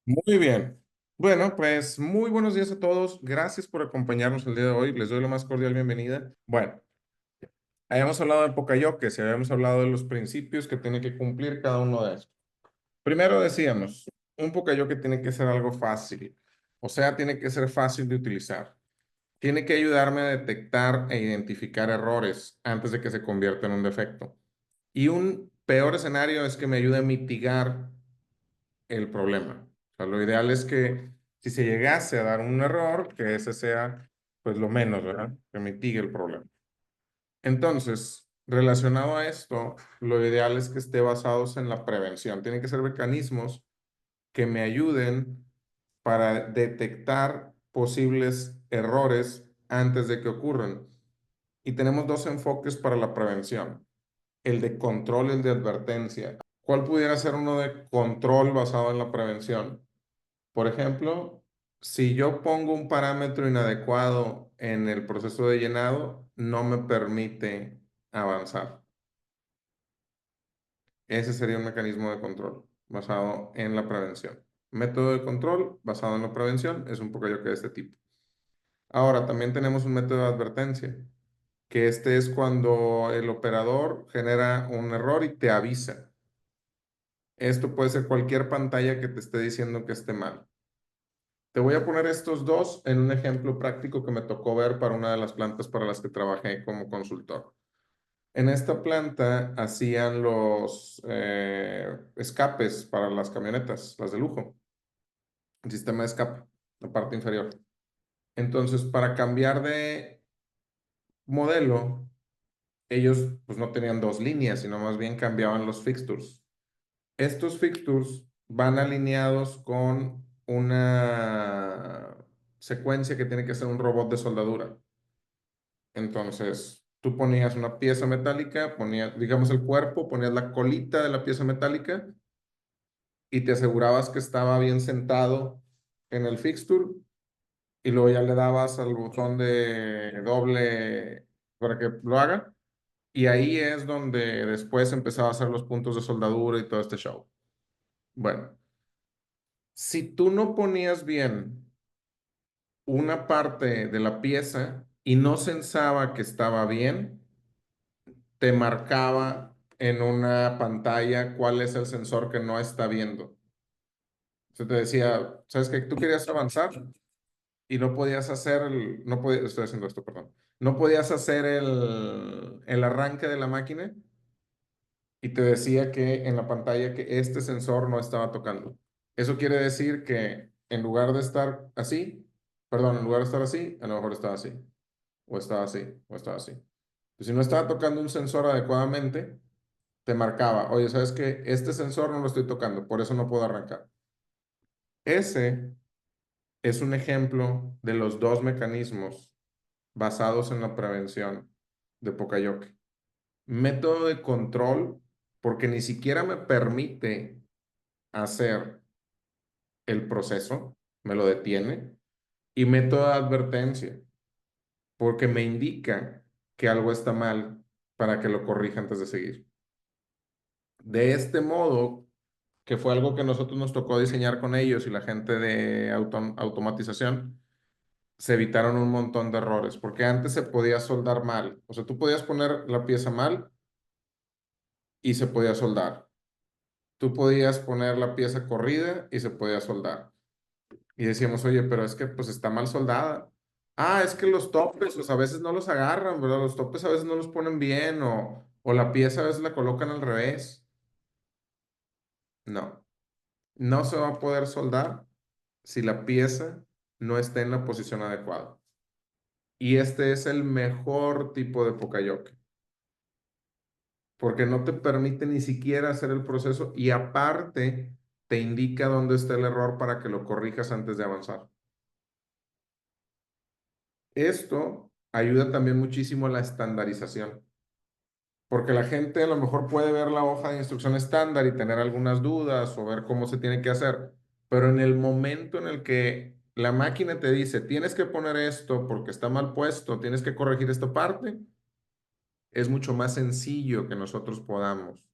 Muy bien. Bueno, pues muy buenos días a todos. Gracias por acompañarnos el día de hoy. Les doy la más cordial bienvenida. Bueno, habíamos hablado de Pocayoke, y habíamos hablado de los principios que tiene que cumplir cada uno de estos. Primero decíamos, un Pocayoke tiene que ser algo fácil, o sea, tiene que ser fácil de utilizar. Tiene que ayudarme a detectar e identificar errores antes de que se convierta en un defecto. Y un peor escenario es que me ayude a mitigar el problema. O sea, lo ideal es que si se llegase a dar un error, que ese sea pues lo menos, ¿verdad? Que mitigue el problema. Entonces, relacionado a esto, lo ideal es que esté basados en la prevención. Tienen que ser mecanismos que me ayuden para detectar posibles errores antes de que ocurran. Y tenemos dos enfoques para la prevención, el de control y el de advertencia. ¿Cuál pudiera ser uno de control basado en la prevención? Por ejemplo, si yo pongo un parámetro inadecuado en el proceso de llenado, no me permite avanzar. Ese sería un mecanismo de control basado en la prevención. Método de control basado en la prevención es un poco yo que de este tipo. Ahora, también tenemos un método de advertencia, que este es cuando el operador genera un error y te avisa. Esto puede ser cualquier pantalla que te esté diciendo que esté mal. Te voy a poner estos dos en un ejemplo práctico que me tocó ver para una de las plantas para las que trabajé como consultor. En esta planta hacían los escapes para las camionetas, las de lujo, el sistema de escape, la parte inferior. Entonces, para cambiar de modelo, ellos pues no tenían dos líneas, sino más bien cambiaban los fixtures. Estos fixtures van alineados con una secuencia que tiene que ser un robot de soldadura. Entonces, tú ponías una pieza metálica, ponías, digamos, el cuerpo, ponías la colita de la pieza metálica y te asegurabas que estaba bien sentado en el fixture y luego ya le dabas al botón de doble para que lo haga. Y ahí es donde después empezaba a hacer los puntos de soldadura y todo este show. Bueno, si tú no ponías bien una parte de la pieza y no sensaba que estaba bien, te marcaba en una pantalla cuál es el sensor que no está viendo. Se te decía, ¿sabes qué? Tú querías avanzar y no podías hacer no podías, estoy haciendo esto, perdón, no podías hacer el arranque de la máquina y te decía que en la pantalla que este sensor no estaba tocando. Eso quiere decir que en lugar de estar así, perdón, en lugar de estar así, a lo mejor estaba así, o estaba así, o estaba así. Pues si no estaba tocando un sensor adecuadamente, te marcaba, oye, ¿sabes qué? Este sensor no lo estoy tocando, por eso no puedo arrancar. Ese es un ejemplo de los dos mecanismos basados en la prevención de Pocayoke. Método de control, porque ni siquiera me permite hacer el proceso, me lo detiene. Y método de advertencia, porque me indica que algo está mal para que lo corrija antes de seguir. De este modo, que fue algo que nosotros nos tocó diseñar con ellos y la gente de automatización, se evitaron un montón de errores, porque antes se podía soldar mal. O sea, tú podías poner la pieza mal y se podía soldar. Tú podías poner la pieza corrida y se podía soldar. Y decíamos, oye, pero es que pues está mal soldada. Ah, es que los topes, pues a veces no los agarran, ¿verdad? Los topes a veces no los ponen bien o la pieza a veces la colocan al revés. No, no se va a poder soldar si la pieza no está en la posición adecuada. Y este es el mejor tipo de Pocayoke, porque no te permite ni siquiera hacer el proceso y aparte te indica dónde está el error para que lo corrijas antes de avanzar. Esto ayuda también muchísimo a la estandarización, porque la gente a lo mejor puede ver la hoja de instrucción estándar y tener algunas dudas o ver cómo se tiene que hacer, pero en el momento en el que la máquina te dice, tienes que poner esto porque está mal puesto, tienes que corregir esta parte, es mucho más sencillo que nosotros podamos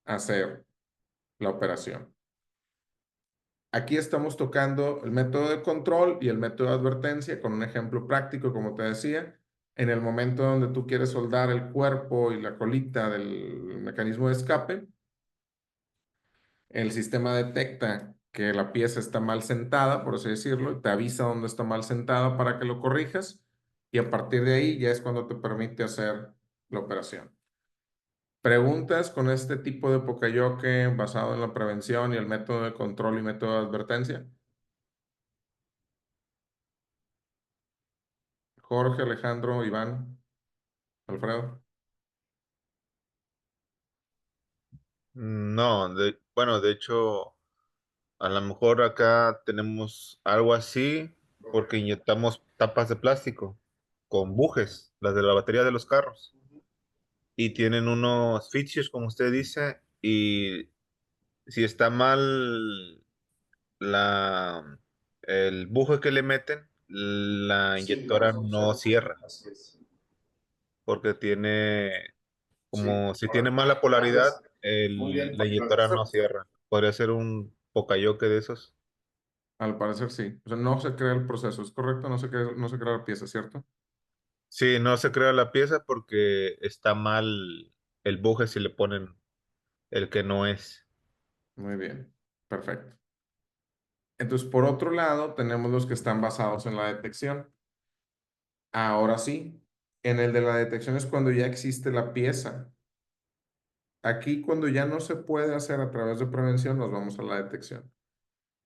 hacer la operación. Aquí estamos tocando el método de control y el método de advertencia con un ejemplo práctico, como te decía. En el momento donde tú quieres soldar el cuerpo y la colita del mecanismo de escape, el sistema detecta que la pieza está mal sentada, por así decirlo, te avisa dónde está mal sentada para que lo corrijas y a partir de ahí ya es cuando te permite hacer la operación. Preguntas con este tipo de pocayoke basado en la prevención y el método de control y método de advertencia. Jorge, Alejandro, Iván, Alfredo. No, bueno, de hecho, a lo mejor acá tenemos algo así porque inyectamos tapas de plástico con bujes, las de la batería de los carros, y tienen unos fixtures, como usted dice, y si está mal la, el buje que le meten, la inyectora no cierra, porque tiene, como si tiene mala polaridad, la inyectora no cierra. Podría ser un pocayoke de esos. Al parecer sí. O sea, no se crea el proceso, ¿es correcto? No se crea la pieza, ¿cierto? Sí, no se crea la pieza porque está mal el buje si le ponen el que no es. Muy bien. Perfecto. Entonces, por otro lado, tenemos los que están basados en la detección. Ahora sí, en el de la detección es cuando ya existe la pieza. Aquí, cuando ya no se puede hacer a través de prevención, nos vamos a la detección,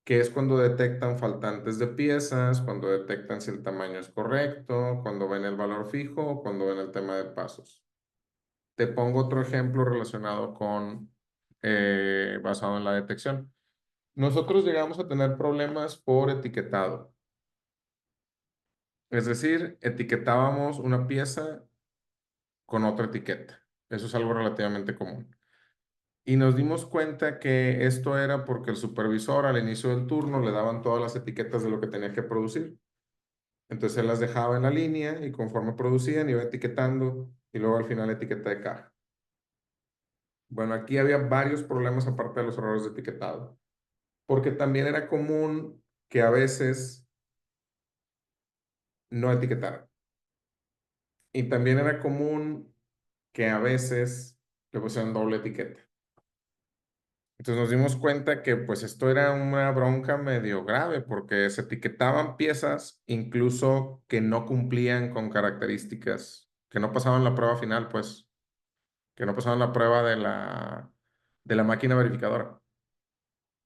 que es cuando detectan faltantes de piezas, cuando detectan si el tamaño es correcto, cuando ven el valor fijo o cuando ven el tema de pasos. Te pongo otro ejemplo relacionado con, basado en la detección. Nosotros llegamos a tener problemas por etiquetado. Es decir, etiquetábamos una pieza con otra etiqueta. Eso es algo relativamente común. Y nos dimos cuenta que esto era porque el supervisor al inicio del turno le daban todas las etiquetas de lo que tenía que producir. Entonces él las dejaba en la línea y conforme producían iba etiquetando y luego al final etiqueta de caja. Bueno, aquí había varios problemas aparte de los errores de etiquetado, porque también era común que a veces no etiquetaran. Y también era común que a veces le pusieran doble etiqueta. Entonces nos dimos cuenta que pues esto era una bronca medio grave porque se etiquetaban piezas incluso que no cumplían con características, que no pasaban la prueba final, pues, que no pasaban la prueba de la máquina verificadora.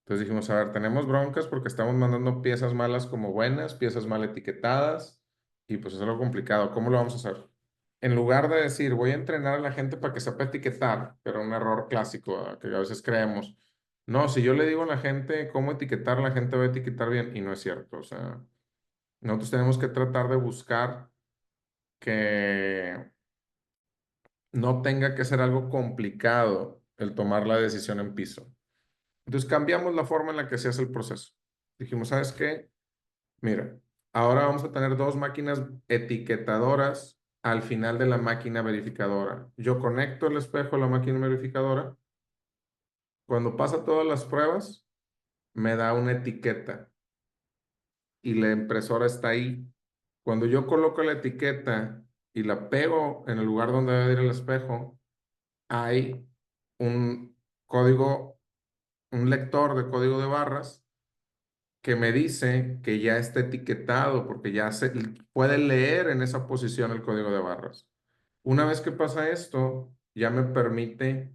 Entonces dijimos, a ver, tenemos broncas porque estamos mandando piezas malas como buenas, piezas mal etiquetadas y pues es algo complicado. ¿Cómo lo vamos a hacer? En lugar de decir, voy a entrenar a la gente para que sepa etiquetar, pero un error clásico, que a veces creemos. No, si yo le digo a la gente cómo etiquetar, la gente va a etiquetar bien y no es cierto. O sea, nosotros tenemos que tratar de buscar que no tenga que ser algo complicado el tomar la decisión en piso. Entonces cambiamos la forma en la que se hace el proceso. Dijimos, ¿sabes qué? Mira, ahora vamos a tener dos máquinas etiquetadoras al final de la máquina verificadora. Yo conecto el espejo a la máquina verificadora. Cuando pasa todas las pruebas, me da una etiqueta y la impresora está ahí. Cuando yo coloco la etiqueta y la pego en el lugar donde debe ir el espejo, hay un código, un lector de código de barras que me dice que ya está etiquetado porque ya se puede leer en esa posición el código de barras. Una vez que pasa esto, ya me permite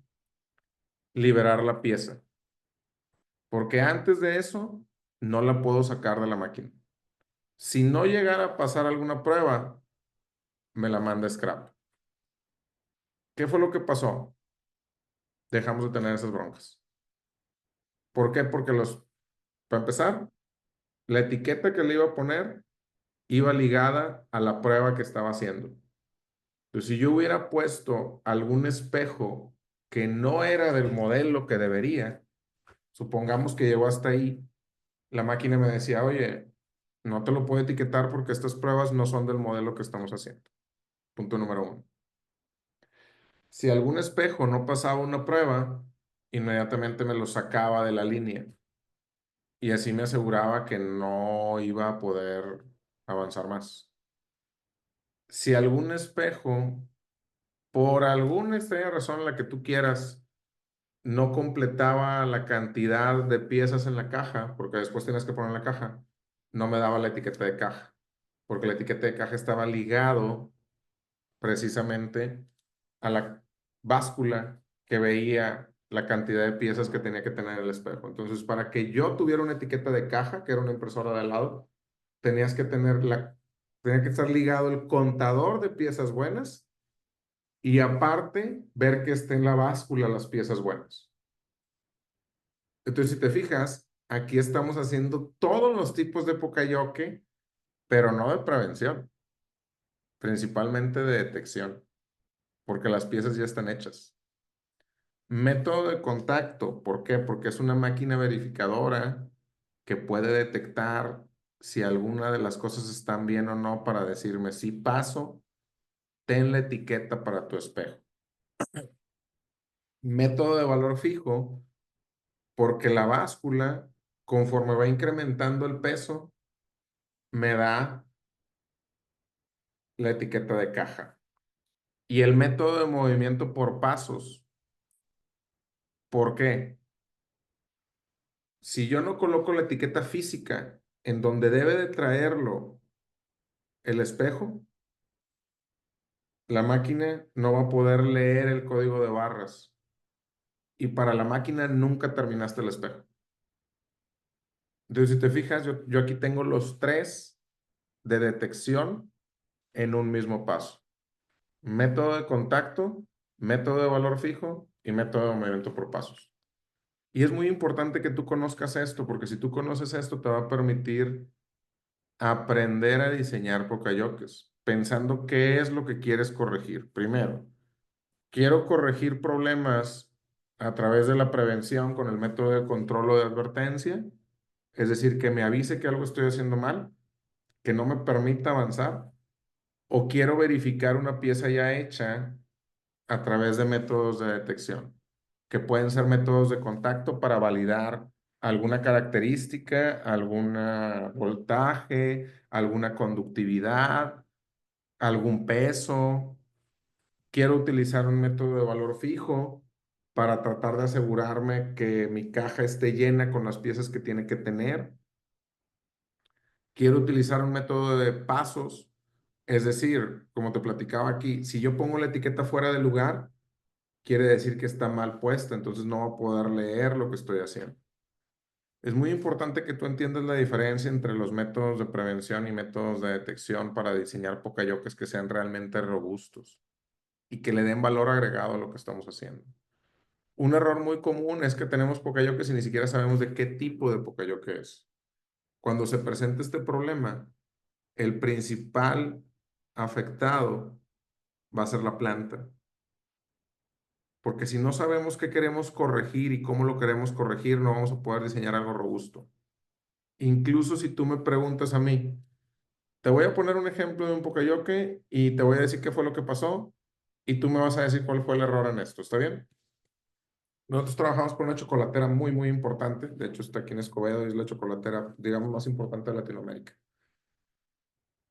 liberar la pieza, porque antes de eso no la puedo sacar de la máquina. Si no llegara a pasar alguna prueba, me la manda scrap. ¿Qué fue lo que pasó? Dejamos de tener esas broncas. ¿Por qué? Porque para empezar, la etiqueta que le iba a poner iba ligada a la prueba que estaba haciendo. Entonces, si yo hubiera puesto algún espejo que no era del modelo que debería, supongamos que llegó hasta ahí, la máquina me decía, oye, no te lo puedo etiquetar porque estas pruebas no son del modelo que estamos haciendo. Punto número uno. Si algún espejo no pasaba una prueba, inmediatamente me lo sacaba de la línea y así me aseguraba que no iba a poder avanzar más. Si algún espejo, por alguna extraña razón en la que tú quieras, no completaba la cantidad de piezas en la caja, porque después tienes que poner la caja, no me daba la etiqueta de caja, porque la etiqueta de caja estaba ligado precisamente a la báscula que veía la cantidad de piezas que tenía que tener el espejo. Entonces, para que yo tuviera una etiqueta de caja, que era una impresora de al lado, tenías que tener tenía que estar ligado el contador de piezas buenas y aparte ver que esté en la báscula las piezas buenas. Entonces, si te fijas, aquí estamos haciendo todos los tipos de pocayoke, pero no de prevención, principalmente de detección, porque las piezas ya están hechas. Método de contacto, ¿por qué? Porque es una máquina verificadora que puede detectar si alguna de las cosas están bien o no para decirme si paso, ten la etiqueta para tu espejo. Método de valor fijo, porque la báscula, conforme va incrementando el peso, me da la etiqueta de caja. Y el método de movimiento por pasos, ¿por qué? Si yo no coloco la etiqueta física en donde debe de traerlo el espejo, la máquina no va a poder leer el código de barras. Y para la máquina nunca terminaste el espejo. Entonces, si te fijas, yo aquí tengo los tres de detección en un mismo paso. Método de contacto, método de valor fijo y método de movimiento por pasos. Y es muy importante que tú conozcas esto, porque si tú conoces esto, te va a permitir aprender a diseñar pokayokes, pensando qué es lo que quieres corregir. Primero, quiero corregir problemas a través de la prevención con el método de control o de advertencia, es decir, que me avise que algo estoy haciendo mal, que no me permita avanzar, o quiero verificar una pieza ya hecha a través de métodos de detección, que pueden ser métodos de contacto para validar alguna característica, algún voltaje, alguna conductividad, algún peso. Quiero utilizar un método de valor fijo para tratar de asegurarme que mi caja esté llena con las piezas que tiene que tener. Quiero utilizar un método de pasos, es decir, como te platicaba aquí, si yo pongo la etiqueta fuera de lugar, quiere decir que está mal puesta, entonces no va a poder leer lo que estoy haciendo. Es muy importante que tú entiendas la diferencia entre los métodos de prevención y métodos de detección para diseñar pokayokes que sean realmente robustos y que le den valor agregado a lo que estamos haciendo. Un error muy común es que tenemos pokayokes y ni siquiera sabemos de qué tipo de pokayoke es. Cuando se presenta este problema, el principal afectado va a ser la planta. Porque si no sabemos qué queremos corregir y cómo lo queremos corregir, no vamos a poder diseñar algo robusto. Incluso si tú me preguntas a mí, te voy a poner un ejemplo de un pocayoke y te voy a decir qué fue lo que pasó y tú me vas a decir cuál fue el error en esto, ¿está bien? Nosotros trabajamos con una chocolatera muy, muy importante. De hecho, está aquí en Escobedo y es la chocolatera, digamos, más importante de Latinoamérica.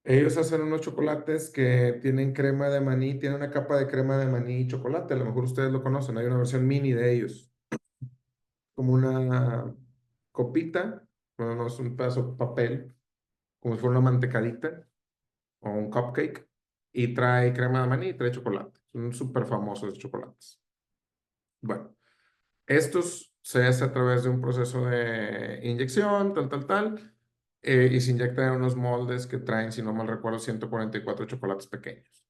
Ellos hacen unos chocolates que tienen crema de maní, tienen una capa de crema de maní y chocolate. A lo mejor ustedes lo conocen, hay una versión mini de ellos, como una copita, bueno, no es un pedazo de papel, como si fuera una mantecadita o un cupcake, y trae crema de maní y trae chocolate. Son súper famosos los chocolates. Bueno, estos se hace a través de un proceso de inyección, y se inyectan en unos moldes que traen, si no mal recuerdo, 144 chocolates pequeños.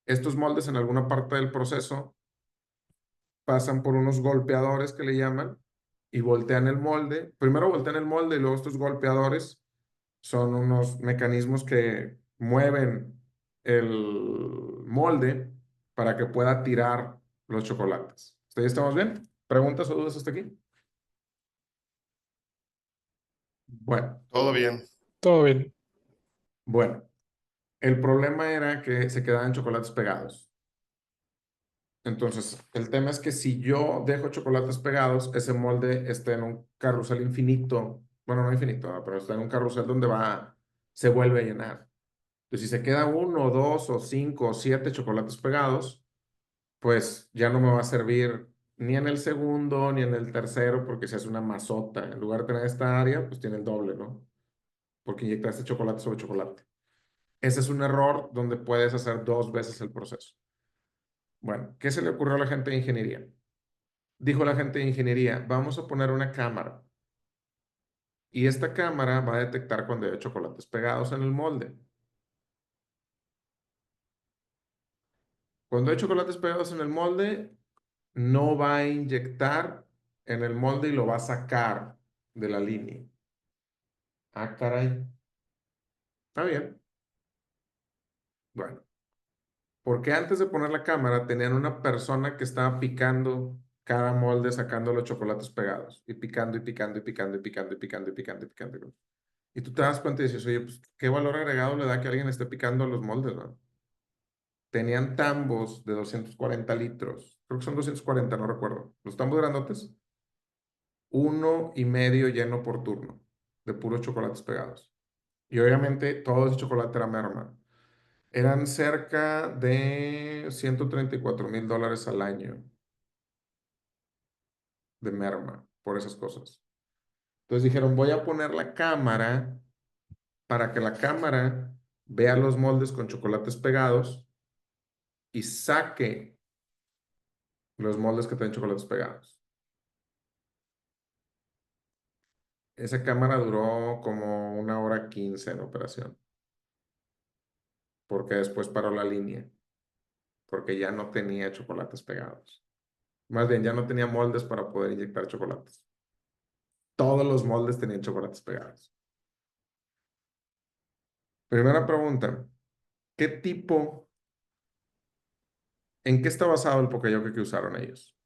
Estos moldes en alguna parte del proceso pasan por unos golpeadores que le llaman y voltean el molde. Primero voltean el molde y luego estos golpeadores son unos mecanismos que mueven el molde para que pueda tirar los chocolates. ¿Hasta ahí estamos bien? ¿Preguntas o dudas hasta aquí? Bueno, Todo bien. Todo bien. bueno. El problema era que se quedaban chocolates pegados. Entonces, el tema es que si yo dejo chocolates pegados, ese molde está en un carrusel infinito bueno, no infinito, ¿verdad? Pero está en un carrusel donde se vuelve a llenar. Entonces, si se queda uno, dos, o cinco, o siete chocolates pegados, pues ya no me va a servir ni en el segundo, ni en el tercero, porque se hace una masota. En lugar de tener esta área, pues tiene el doble, ¿no? Porque inyectaste chocolate sobre chocolate. Ese es un error donde puedes hacer dos veces el proceso. Bueno, ¿qué se le ocurrió a la gente de ingeniería? Dijo la gente de ingeniería, vamos a poner una cámara y esta cámara va a detectar cuando hay chocolates pegados en el molde. Cuando hay chocolates pegados en el molde, no va a inyectar en el molde y lo va a sacar de la línea. Ah, caray. Está bien. Bueno, porque antes de poner la cámara tenían una persona que estaba picando cada molde, sacando los chocolates pegados y picando y picando y picando y picando y picando y picando y picando. Y tú te das cuenta y dices, oye, pues, ¿qué valor agregado le da que alguien esté picando los moldes, no? Tenían tambos de 240 litros. Creo que son 240, no recuerdo. Los tambos grandotes, uno y medio lleno por turno, de puros chocolates pegados. Y obviamente todo ese chocolate era merma. Eran cerca de $134,000 al año de merma por esas cosas. Entonces dijeron, voy a poner la cámara para que la cámara vea los moldes con chocolates pegados y saque los moldes que tienen chocolates pegados. Esa cámara duró como 1 hora 15 en operación, porque después paró la línea, porque ya no tenía chocolates pegados. Más bien, ya no tenía moldes para poder inyectar chocolates. Todos los moldes tenían chocolates pegados. Primera pregunta, ¿qué tipo, en qué está basado el Pokéyoke que usaron ellos?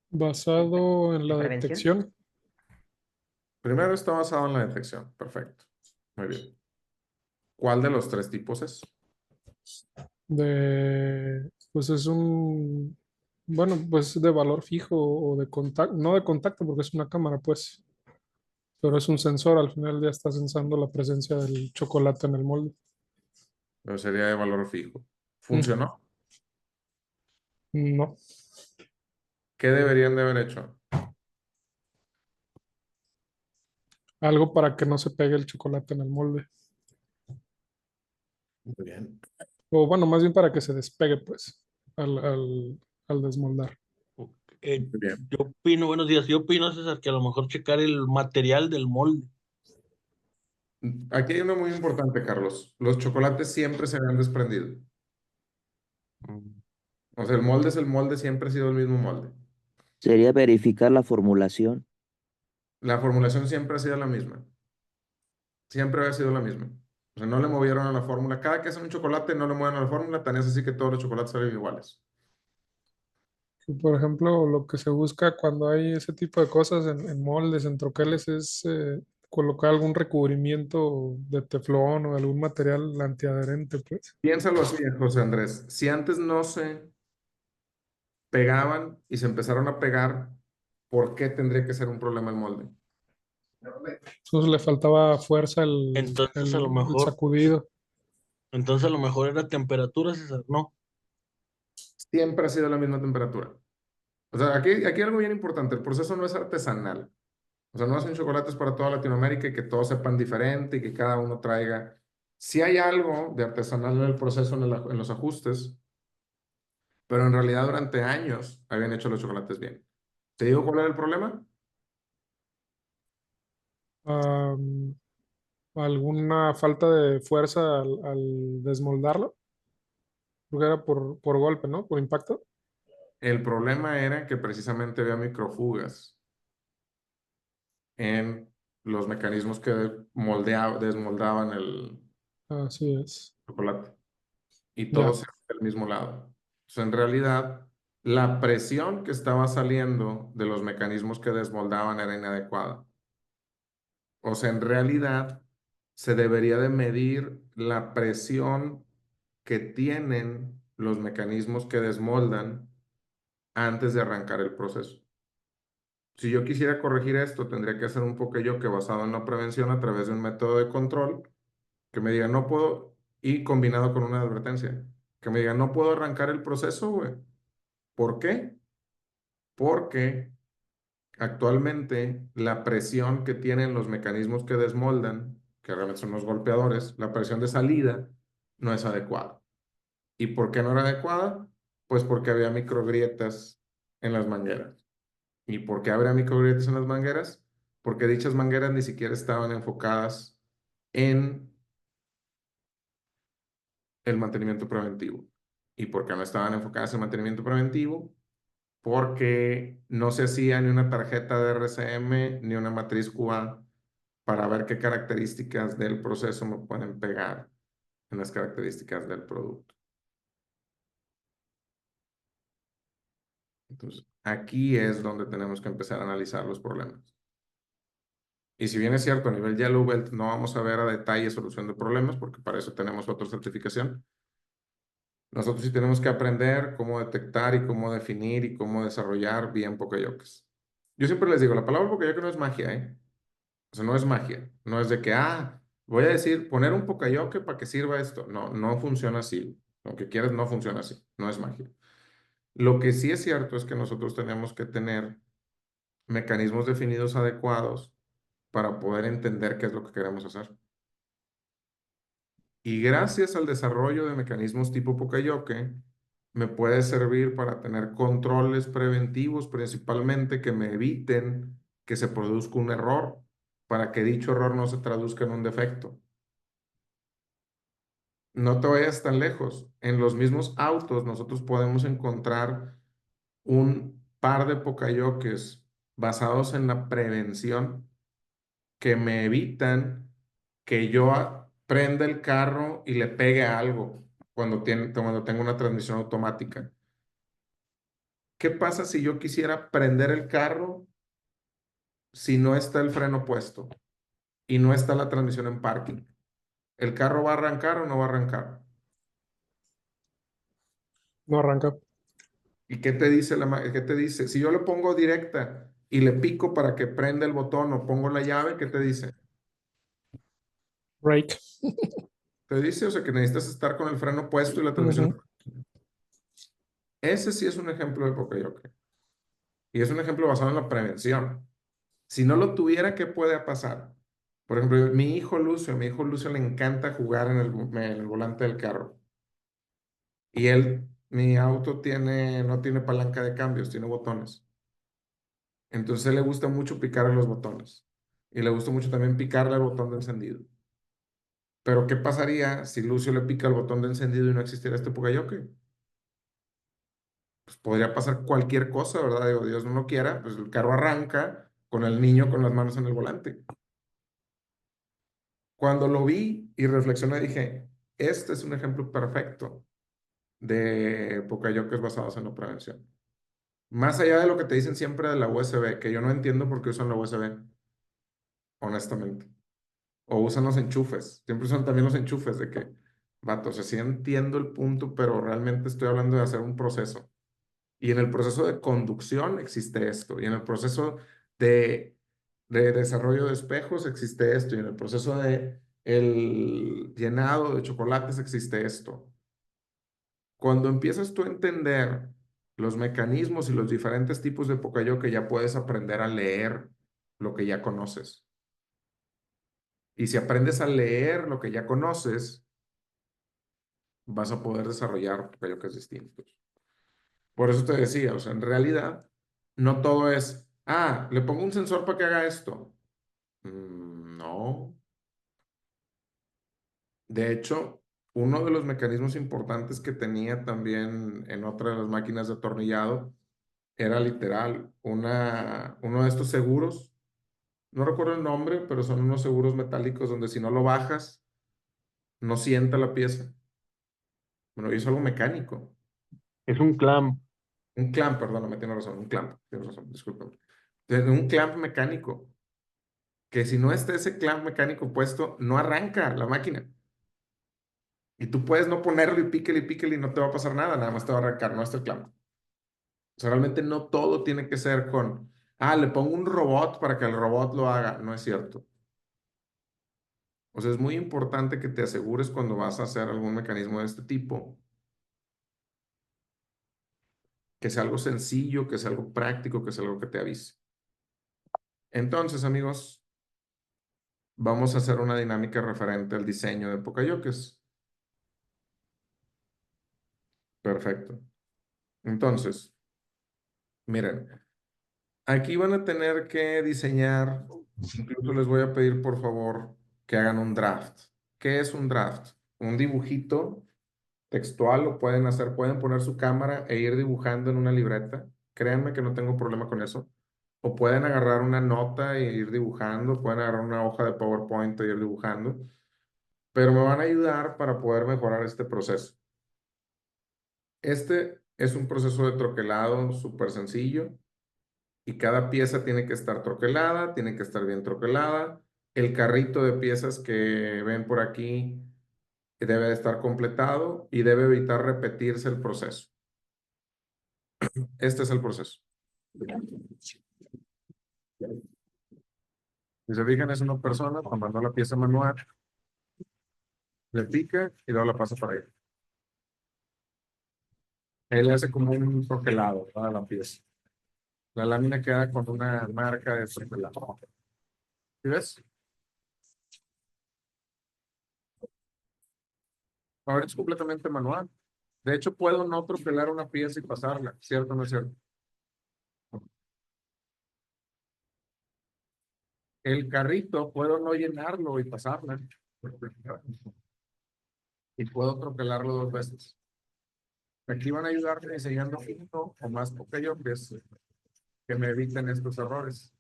Basado en ¿En la prevención? detección Primero está basado en la detección. Perfecto. Muy bien. ¿Cuál de los tres tipos es? pues es bueno, pues de valor fijo o de contacto, no de contacto porque es una cámara, pues, pero es un sensor, al final ya está sensando la presencia del chocolate en el molde. Pero sería de valor fijo. Ujú. ¿Funcionó? No, ¿Qué deberían de haber hecho? algo para que no se pegue el chocolate en el molde. Muy bien. O bueno, más bien para que se despegue, pues, al desmoldar. Muy bien. Yo opino, buenos días, yo opino, César, que a lo mejor checar el material del molde. Aquí hay uno muy importante, Carlos. Los chocolates siempre se habían desprendido. Mm. O sea, el molde es el molde, siempre ha sido el mismo molde. Sería verificar la formulación. La formulación siempre ha sido la misma. Siempre ha sido la misma. O sea, no le movieron a la fórmula. Cada que hacen un chocolate no le mueven a la fórmula, tan es así que todos los chocolates salen iguales. Y, por ejemplo, lo que se busca cuando hay ese tipo de cosas en moldes, en troqueles, es colocar algún recubrimiento de teflón o de algún material antiadherente, pues. Piénsalo así, José Andrés. Si antes no se pegaban y se empezaron a pegar, ¿por qué tendría que ser un problema el molde? Entonces le faltaba fuerza Entonces a lo el mejor, sacudido. entonces a lo mejor era temperatura, César, no. Siempre ha sido la misma temperatura. O sea, aquí hay algo bien importante. El proceso no es artesanal. O sea, no hacen chocolates para toda Latinoamérica y que todos sepan diferente y que cada uno traiga. Si hay algo de artesanal en el proceso, en los ajustes, pero en realidad durante años habían hecho los chocolates bien. ¿Te digo cuál era el problema? Am, alguna falta de fuerza al desmoldarlo, porque era por golpe, ¿no? Por impacto. El problema era que precisamente había microfugas en los mecanismos que desmoldaban el Así es. chocolate y Ya. todos del mismo lado. Entonces, en realidad, la presión que estaba saliendo de los mecanismos que desmoldaban era inadecuada. O sea, en realidad se debería de medir la presión que tienen los mecanismos que desmoldan antes de arrancar el proceso. Si yo quisiera corregir esto, tendría que hacer un pokeyoke basado en la prevención a través de un método de control que me diga no puedo, y combinado con una advertencia, que me diga no puedo arrancar el proceso, güey. ¿Por qué? Porque actualmente la presión que tienen los mecanismos que desmoldan, que realmente son los golpeadores, la presión de salida no es adecuada. ¿Y por qué no era adecuada? Pues porque había microgrietas en las mangueras. ¿Y por qué habría microgrietas en las mangueras? Porque dichas mangueras ni siquiera estaban enfocadas en el mantenimiento preventivo. ¿Y por qué no estaban enfocadas en mantenimiento preventivo? Porque no se hacía ni una tarjeta de RCM ni una matriz QA para ver qué características del proceso me pueden pegar en las características del producto. Entonces, aquí es donde tenemos que empezar a analizar los problemas. Y si bien es cierto, a nivel Yellow Belt no vamos a ver a detalle solución de problemas, porque para eso tenemos otra certificación, nosotros sí tenemos que aprender cómo detectar y cómo definir y cómo desarrollar bien pokeyokes. Yo siempre les digo, la palabra pokeyoke no es magia, ¿eh? O sea, no es magia. No es de que, voy a decir, poner un pokeyoke para que sirva esto. No, no funciona así. Lo que quieres no funciona así. No es magia. Lo que sí es cierto es que nosotros tenemos que tener mecanismos definidos adecuados para poder entender qué es lo que queremos hacer. Y gracias al desarrollo de mecanismos tipo Pocayoke, me puede servir para tener controles preventivos, principalmente que me eviten que se produzca un error, para que dicho error no se traduzca en un defecto. No te vayas tan lejos. En los mismos autos nosotros podemos encontrar un par de Pocayokes basados en la prevención que me evitan que yo prenda el carro y le pegue a algo cuando tengo una transmisión automática. ¿Qué pasa si yo quisiera prender el carro si no está el freno puesto y no está la transmisión en parking? ¿El carro va a arrancar o no va a arrancar? No arranca. ¿Y qué te dice qué te dice? Si yo le pongo directa y le pico para que prenda el botón o pongo la llave, ¿qué te dice? Break. Te dice, o sea, que necesitas estar con el freno puesto y la transmisión. Ujú. Ese sí es un ejemplo de Pokeyoke. Y es un ejemplo basado en la prevención. Si no lo tuviera, ¿qué puede pasar? Por ejemplo, mi hijo Lucio le encanta jugar en el volante del carro. Y mi auto no tiene palanca de cambios, tiene botones. Entonces a él le gusta mucho picarle los botones. Y le gusta mucho también picarle al botón de encendido. Pero ¿qué pasaría si Lucio le pica el botón de encendido y no existiera este Pocayoke? Pues podría pasar cualquier cosa, ¿verdad? Digo, Dios no lo quiera, pues el carro arranca con el niño con las manos en el volante. Cuando lo vi y reflexioné, dije, este es un ejemplo perfecto de Pocayokes basados en la prevención. Más allá de lo que te dicen siempre de la USB, que yo no entiendo por qué usan la USB, honestamente. O usan los enchufes. Siempre usan también los enchufes de que, vato, o sea, sí entiendo el punto, pero realmente estoy hablando de hacer un proceso. Y en el proceso de conducción existe esto. Y en el proceso de, de desarrollo de espejos existe esto. Y en el proceso de el llenado de chocolates existe esto. Cuando empiezas tú a entender los mecanismos y los diferentes tipos de Pocayoke, ya puedes aprender a leer lo que ya conoces. Y si aprendes a leer lo que ya conoces, vas a poder desarrollar Pocayokes distintos. Por eso te decía, o sea, en realidad, no todo es, le pongo un sensor para que haga esto. No. De hecho, uno de los mecanismos importantes que tenía también en otra de las máquinas de atornillado era literal uno de estos seguros. No recuerdo el nombre, pero son unos seguros metálicos donde si no lo bajas, no sienta la pieza. Bueno, y es algo mecánico. Es un clamp. Un clamp, perdón, me tiene razón, un clamp, tienes razón, discúlpame. Un clamp mecánico, que si no está ese clamp mecánico puesto, no arranca la máquina. Y tú puedes no ponerlo y píquele y no te va a pasar nada, nada más te va a arrancar, no está el clamp. O sea, realmente no todo tiene que ser con, le pongo un robot para que el robot lo haga. No es cierto. O sea, es muy importante que te asegures cuando vas a hacer algún mecanismo de este tipo, que sea algo sencillo, que sea algo práctico, que sea algo que te avise. Entonces, amigos, vamos a hacer una dinámica referente al diseño de Pocayokes. Perfecto. Entonces, miren, aquí van a tener que diseñar, incluso les voy a pedir por favor que hagan un draft. ¿Qué es un draft? Un dibujito textual, lo pueden hacer, pueden poner su cámara e ir dibujando en una libreta. Créanme que no tengo problema con eso. O pueden agarrar una nota e ir dibujando, pueden agarrar una hoja de PowerPoint e ir dibujando, pero me van a ayudar para poder mejorar este proceso. Este es un proceso de troquelado súper sencillo y cada pieza tiene que estar troquelada, tiene que estar bien troquelada. El carrito de piezas que ven por aquí debe de estar completado y debe evitar repetirse el proceso. Este es el proceso. Si se fijan, es una persona tomando la pieza manual, le pica y luego la pasa para allá. Él hace como un troquelado a la pieza. La lámina queda con una marca de troquelado. ¿Sí ves? Ahora es completamente manual. De hecho, puedo no troquelar una pieza y pasarla, ¿cierto o no es cierto? El carrito puedo no llenarlo y pasarla. Y puedo troquelarlo 2 veces. Aquí van a ayudarme enseñando uno o más Pocayokes que me eviten estos errores.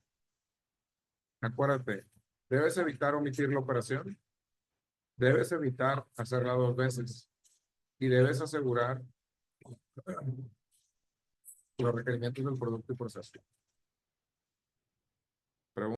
Acuérdate, debes evitar omitir la operación, debes evitar hacerla 2 veces y debes asegurar los requerimientos del producto y proceso.